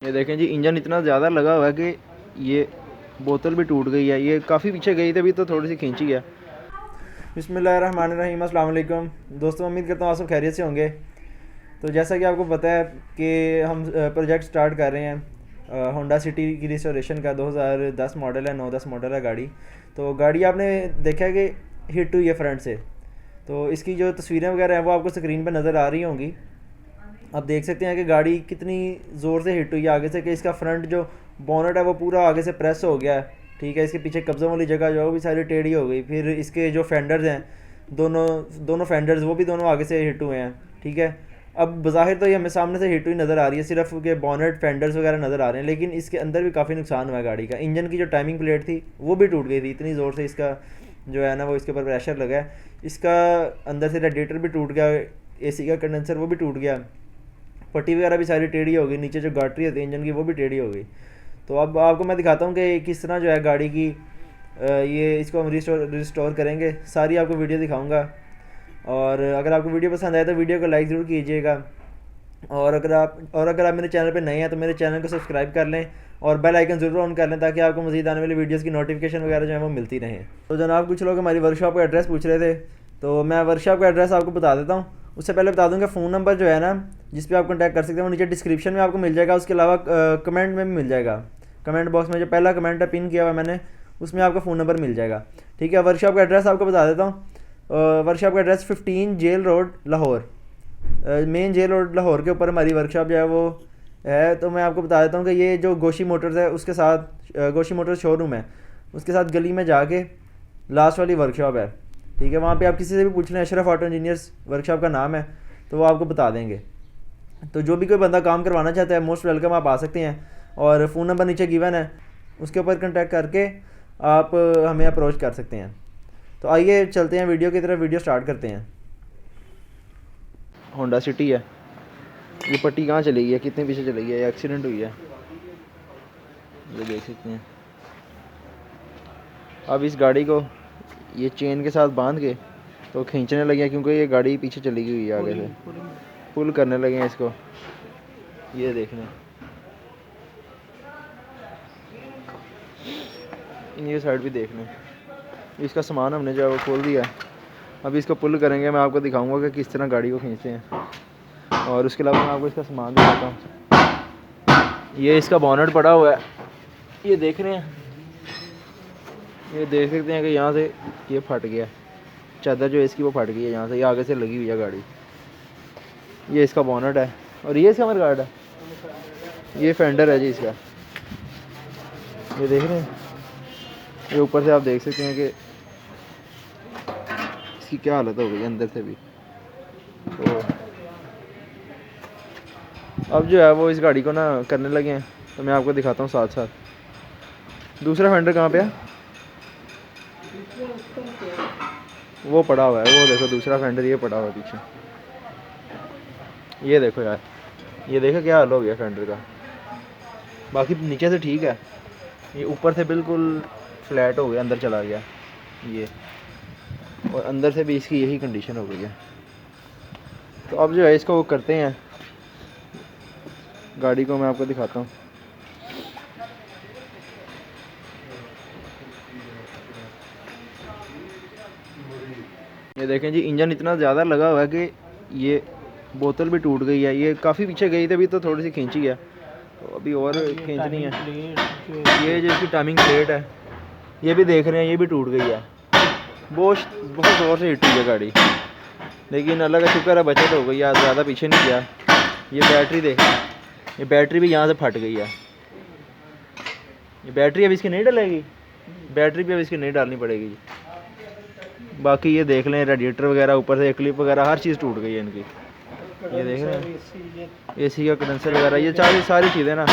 ये देखें जी, इंजन इतना ज़्यादा लगा हुआ है कि ये बोतल भी टूट गई है। ये काफ़ी पीछे गई थी, अभी तो थोड़ी सी खींची है। बिस्मिल्लाहिर्रहमानिर्रहीम, अस्सलाम वालेकुम दोस्तों, उम्मीद करता हूँ आप सब खैरियत से होंगे। तो जैसा कि आपको पता है कि हम प्रोजेक्ट स्टार्ट कर रहे हैं होंडा सिटी की रिस्टोरेशन का। 2010 मॉडल है, 9-10 मॉडल है गाड़ी। तो गाड़ी आपने देखा है कि हिट हुई है फ्रंट से। तो इसकी जो तस्वीरें वगैरह हैं वो आपको स्क्रीन पर नज़र आ रही होंगी। आप देख सकते हैं कि गाड़ी कितनी ज़ोर से हिट हुई है आगे से, कि इसका फ्रंट जो बोनट है वो पूरा आगे से प्रेस हो गया है। ठीक है, इसके पीछे कब्ज़ों वाली जगह जो है वो भी सारी टेढ़ी हो गई। फिर इसके जो फेंडर्स हैं, दोनों दोनों फेंडर्स वो भी दोनों आगे से हिट हुए हैं। ठीक है, अब बज़ाहिर तो ये हमें सामने से हिट हुई नज़र आ रही है, सिर्फ के बोनट फेंडर्स वगैरह नज़र आ रहे हैं, लेकिन इसके अंदर भी काफ़ी नुकसान हुआ है गाड़ी का। इंजन की जो टाइमिंग प्लेट थी वो भी टूट गई थी, इतनी ज़ोर से इसका जो है ना वो इसके ऊपर प्रेशर लगा है। इसका अंदर से रेडिएटर भी टूट गया, एसी का कंडेंसर वो भी टूट गया, पट्टी वगैरह भी सारी टेढ़ी हो गई, नीचे जो गाटरी होती है इंजन की वो भी टेढ़ी हो गई। तो अब आपको मैं दिखाता हूँ कि किस तरह जो है गाड़ी की ये इसको हम रिस्टोर करेंगे। सारी आपको वीडियो दिखाऊंगा। और अगर आपको वीडियो पसंद आए तो वीडियो को लाइक ज़रूर कीजिएगा। और अगर आप मेरे चैनल पे नए हैं तो मेरे चैनल को सब्सक्राइब कर लें और बेल आइकन ज़रूर ऑन कर लें, ताकि आपको मज़ीद आने वाली वीडियोज़ की नोटिफिकेशन वगैरह जो है वो मिलती रहें। तो जनाब, कुछ लोग हमारी वर्कशॉप का एड्रेस पूछ रहे थे, तो मैं वर्कशॉप का एड्रेस आपको बता देता हूँ। उससे पहले बता दूँगा फ़ोन नंबर जो है ना जिस पे आप कॉन्टैक्ट कर सकते हैं वो नीचे डिस्क्रिप्शन में आपको मिल जाएगा। उसके अलावा कमेंट में भी मिल जाएगा। कमेंट बॉक्स में जो पहला कमेंट है पिन किया हुआ है मैंने, उसमें आपको फ़ोन नंबर मिल जाएगा। ठीक है, वर्कशॉप का एड्रेस आपको बता देता हूँ। वर्कशॉप का address 15 jail road Lahore, main jail road Lahore के ऊपर हमारी वर्कशॉप जो है वो है। तो मैं आपको बता देता हूँ कि ये जो गोशी मोटर्स है उसके साथ गोशी मोटर्स शोरूम है, उसके साथ गली में जाके लास्ट वाली वर्कशॉप है। ठीक है, वहाँ पे आप किसी से भी पूछ लें, अशरफ ऑटो इंजीनियर्स वर्कशॉप का नाम है, तो वो आपको बता देंगे। तो जो भी कोई बंदा काम करवाना चाहता है मोस्ट वेलकम, आप आ सकते हैं। और फ़ोन नंबर नीचे गिवन है, उसके ऊपर कॉन्टैक्ट करके आप हमें अप्रोच कर सकते हैं। तो आइए चलते हैं वीडियो की तरफ, वीडियो स्टार्ट करते हैं। होंडा सिटी है, ये पट्टी कहाँ चली गई है, कितने पीछे चली गई है, एक्सीडेंट हुई है, ये देख सकते हैं। अब इस गाड़ी को ये चेन के साथ बांध के तो खींचने लगे, क्योंकि ये गाड़ी पीछे चली गई है आगे से, पुल करने लगे हैं इसको। ये देख लें, ये साइड भी देख लें। इसका सामान हमने जो है वो खोल दिया है, अभी इसको पुल करेंगे। मैं आपको दिखाऊंगा कि किस तरह गाड़ी को खींचते हैं, और उसके अलावा मैं आपको इसका सामान दिखाता हूँ। ये इसका बोनट पड़ा हुआ है, ये देख रहे हैं, ये देख सकते हैं कि यहाँ से ये फट गया, चादर जो इसकी वो फट गई है यहाँ से, ये आगे से लगी हुई है गाड़ी। ये इसका बोनट है, और ये इसका मडगार्ड है, ये फेंडर है जी इसका। ये देख रहे हैं, ये ऊपर से आप देख सकते हैं कि इसकी क्या हालत हो गई अंदर से भी। तो अब जो है वो इस गाड़ी को ना करने लगे हैं, तो मैं आपको दिखाता हूँ साथ साथ। दूसरा फेंडर कहाँ पे है, वो पड़ा हुआ है, वो देखो दूसरा फेंडर ये पड़ा हुआ है पीछे। ये देखो यार, ये देखो क्या हाल हो गया फेंडर का। बाकी नीचे से ठीक है, ये ऊपर से बिल्कुल फ्लैट हो गया, अंदर चला गया ये, और अंदर से भी इसकी यही कंडीशन हो गई है। तो अब जो है इसको वो करते हैं, गाड़ी को मैं आपको दिखाता हूँ। ये देखें जी, इंजन इतना ज़्यादा लगा हुआ है कि ये बोतल भी टूट गई है। ये काफ़ी पीछे गई थी, अभी तो थोड़ी सी खींची है, तो अभी और खींचनी है। ये जो इसकी टाइमिंग प्लेट है ये भी देख रहे हैं, ये भी टूट गई है। बहुत ज़ोर से हिट हुई है गाड़ी, लेकिन अल्लाह का शुक्र है बचत हो गई है, ज़्यादा पीछे नहीं गया। ये बैटरी देख, ये बैटरी भी यहाँ से फट गई है। ये बैटरी अब इसकी नहीं डलेगी, बैटरी भी अब इसकी नहीं डालनी पड़ेगी। बाकी ये देख लें, रेडिएटर वगैरह ऊपर से क्लिप वगैरह हर चीज़ टूट गई है इनकी। ये देख रहे हैं, एसी का कंडेंसर वगैरह, ये सारी चीज़ें ना,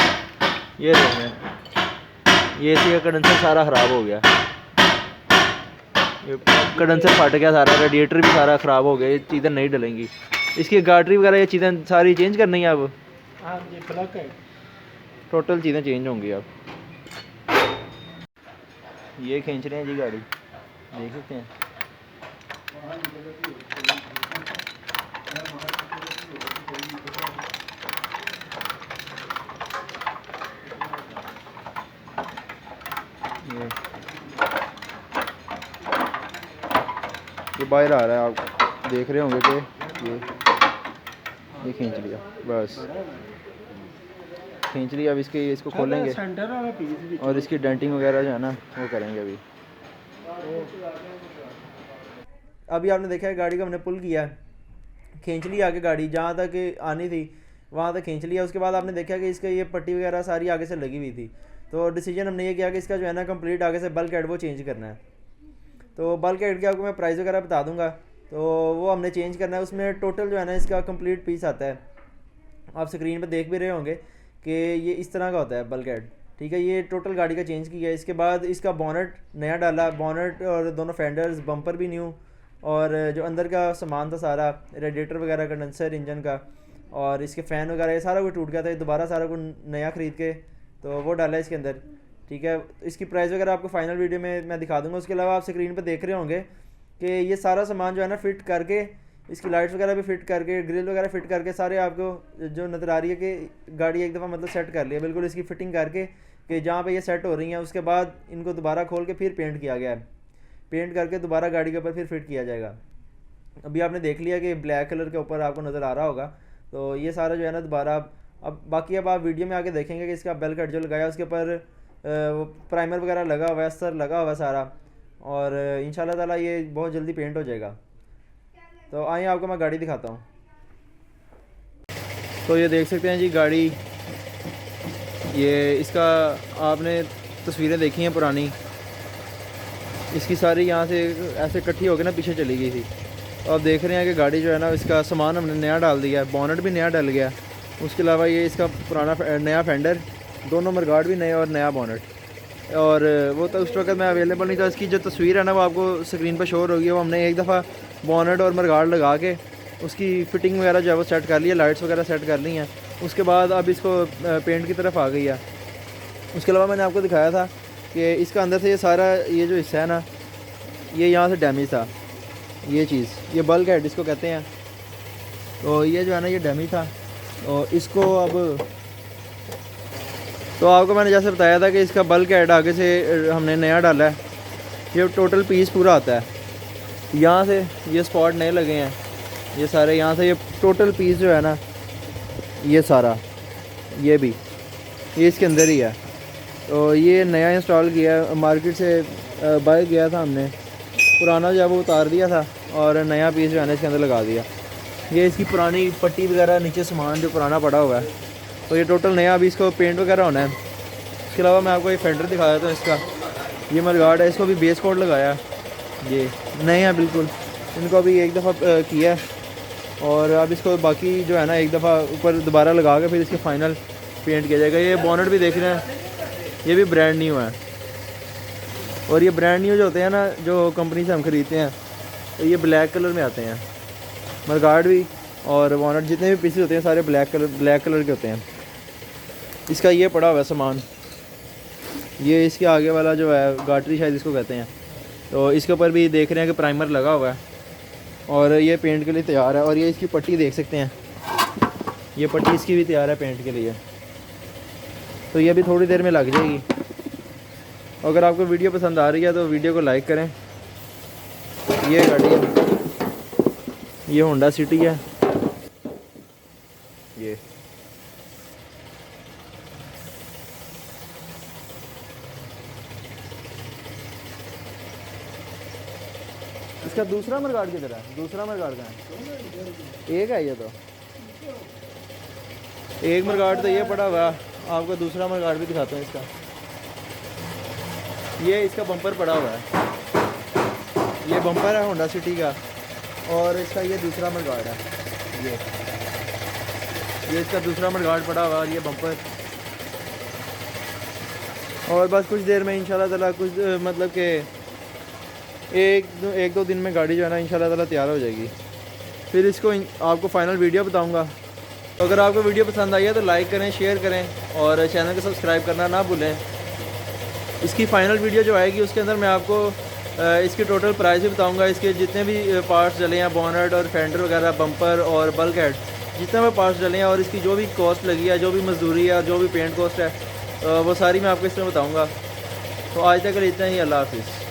ये देख रहे हैं, ये एसी का कंडेंसर सारा ख़राब हो गया, ये कंडेंसर फट गया सारा, रेडिएटर भी सारा ख़राब हो गया। ये चीज़ें नहीं डलेंगी, इसकी गाटरी वगैरह ये चीज़ें सारी चेंज करनी है अब। टोटल चीज़ें चेंज होंगी अब। ये खींच रहे हैं जी गाड़ी, देख सकते हैं। ये बाहर आ रहा है, आप देख रहे होंगे कि ये खींच लिया, बस खींच लिया। अब इसको खोलेंगे और इसकी डेंटिंग वगैरह जो है ना वो करेंगे। अभी आपने देखा है गाड़ी को हमने पुल किया, खींच लिया आगे, गाड़ी जहाँ तक आनी थी वहाँ तक खींच लिया। उसके बाद आपने देखा कि इसका ये पट्टी वगैरह सारी आगे से लगी हुई थी, तो डिसीजन हमने ये किया कि इसका जो है ना कंप्लीट आगे से बल्क हेड वो चेंज करना है। तो बल्क हेड की आपको मैं प्राइस वगैरह बता दूंगा, तो वो हमने चेंज करना है। उसमें टोटल जो है ना इसका कंप्लीट पीस आता है, आप स्क्रीन पर देख भी रहे होंगे कि ये इस तरह का होता है बल्क हेड, ठीक है। ये टोटल गाड़ी का चेंज किया है। इसके बाद इसका बॉनेट नया डाला, बॉनेट और दोनों फेंडर्स, बम्पर भी न्यू, और जो अंदर का सामान था सारा, रेडिएटर वगैरह, कंडेंसर इंजन का, और इसके फ़ैन वगैरह, ये सारा कुछ टूट गया था, ये दोबारा सारा कुछ नया ख़रीद के तो वो डाला है इसके अंदर, ठीक है। इसकी प्राइस वगैरह आपको फाइनल वीडियो में मैं दिखा दूंगा। उसके अलावा आप स्क्रीन पर देख रहे होंगे कि ये सारा सामान जो है ना फिट करके, इसकी लाइट्स वगैरह भी फिट करके, ग्रिल वगैरह फिट करके, सारे आपको जो नज़र आ रही है कि गाड़ी एक दफ़ा मतलब सेट कर लिया बिल्कुल, इसकी फ़िटिंग करके कि जहाँ पे ये सेट हो रही हैं। उसके बाद इनको दोबारा खोल के फिर पेंट किया गया है, पेंट करके दोबारा गाड़ी के ऊपर फिर फिट किया जाएगा। अभी आपने देख लिया कि ब्लैक कलर के ऊपर आपको नज़र आ रहा होगा, तो ये सारा जो है ना दोबारा अब बाकी अब आप वीडियो में आगे देखेंगे कि इसका बेल कट जो लगाया उसके ऊपर वो प्राइमर वगैरह लगा हुआ है, अस्तर लगा हुआ है सारा, और इंशाल्लाह ताला ये बहुत जल्दी पेंट हो जाएगा। तो आइए आपको मैं गाड़ी दिखाता हूँ। तो ये देख सकते हैं जी गाड़ी, ये इसका आपने तस्वीरें देखी हैं पुरानी, इसकी सारी यहाँ से ऐसे इकट्ठी होकर ना पीछे चली गई थी। तो आप देख रहे हैं कि गाड़ी जो है ना इसका सामान हमने नया डाल दिया है, बॉनेट भी नया डल गया। उसके अलावा ये इसका पुराना नया फेंडर, दोनों मरगार्ड भी नए और नया बॉनेट, और वो तो उस वक्त में अवेलेबल नहीं था। इसकी जो तस्वीर है ना वो आपको स्क्रीन पर शो होगी। वो हमने एक दफ़ा बॉनेट और मरगार्ड लगा के उसकी फ़िटिंग वगैरह जो है वो सेट कर लिया, लाइट्स वगैरह सेट कर ली हैं। उसके बाद अब इसको पेंट की तरफ आ गई है। उसके अलावा मैंने आपको दिखाया था कि इसका अंदर से ये सारा ये जो हिस्सा है ना ये यहाँ से डैमेज था, ये चीज़, ये बल्क हेड इसको कहते हैं। तो ये जो है ना ये डैमेज था, तो इसको अब तो आपको मैंने जैसे बताया था कि इसका बल्क हेड आगे से हमने नया डाला है। ये टोटल पीस पूरा आता है, यहाँ से ये स्पॉट नए लगे हैं, ये सारे यहाँ से ये टोटल पीस जो है ना ये सारा ये भी ये इसके अंदर ही है। तो ये नया इंस्टॉल किया है, मार्केट से बाय किया था हमने, पुराना जो है वो उतार दिया था और नया पीस जो है ना इसके अंदर लगा दिया। ये इसकी पुरानी पट्टी वगैरह, नीचे सामान जो पुराना पड़ा हुआ है, तो ये टोटल नया अभी इसको पेंट वगैरह होना है। इसके अलावा मैं आपको ये फेंडर दिखा देता हूँ इसका, ये मरगार्ड है, इसको भी बेस कोट लगाया है, ये नए हैं बिल्कुल, इनको अभी एक दफ़ा किया है और अब इसको बाकी जो है ना एक दफ़ा ऊपर दोबारा लगा के फिर इसके फाइनल पेंट किया जाएगा। ये बॉनेट भी देख रहे हैं, ये भी ब्रांड न्यू है, और ये ब्रांड न्यू जो होते हैं ना जो कंपनी से हम ख़रीदते हैं तो ये ब्लैक कलर में आते हैं, मरगार्ड भी और बॉनेट जितने भी पीसेस होते हैं सारे ब्लैक कलर के होते हैं। इसका ये पड़ा हुआ है सामान, ये इसके आगे वाला जो है गाटरी शायद इसको कहते हैं, तो इसके ऊपर भी देख रहे हैं कि प्राइमर लगा हुआ है और ये पेंट के लिए तैयार है। और ये इसकी पट्टी देख सकते हैं, ये पट्टी इसकी भी तैयार है पेंट के लिए, तो ये भी थोड़ी देर में लग जाएगी। अगर आपको वीडियो पसंद आ रही है तो वीडियो को लाइक करें। ये गाड़ी है, ये होंडा सिटी है, ये इसका दूसरा मरगार्ड किधर है? दूसरा मरगार्ड कहाँ है? एक है ये, तो एक मरगार्ड तो ये पड़ा हुआ है, आपको दूसरा मरगार्ड भी दिखाता हूँ इसका। ये इसका बम्पर पड़ा हुआ है, ये बम्पर है होंडा सिटी का, और इसका ये दूसरा मरगार्ड है, ये इसका दूसरा मरगार्ड पड़ा हुआ है, ये बम्पर। और बस कुछ देर में इंशाल्लाह ताला कुछ मतलब कि एक दो दिन में गाड़ी जो है ना इंशाल्लाह ताला तैयार हो जाएगी। फिर इसको आपको फाइनल वीडियो बताऊंगा। तो अगर आपको वीडियो पसंद आई है तो लाइक करें, शेयर करें और चैनल को सब्सक्राइब करना ना भूलें। इसकी फ़ाइनल वीडियो जो आएगी उसके अंदर मैं आपको इसकी टोटल प्राइस भी बताऊंगा, इसके जितने भी पार्ट्स डले हैं, बॉनेट और फेंडर वगैरह, बम्पर और बल्क हेड, जितने भी पार्ट्स डले हैं और इसकी जो भी कॉस्ट लगी है, जो भी मजदूरी है, जो भी पेंट कॉस्ट है, वो सारी मैं आपको इसमें बताऊंगा। तो आज तक के लिए इतना ही, अल्लाह हाफिज़।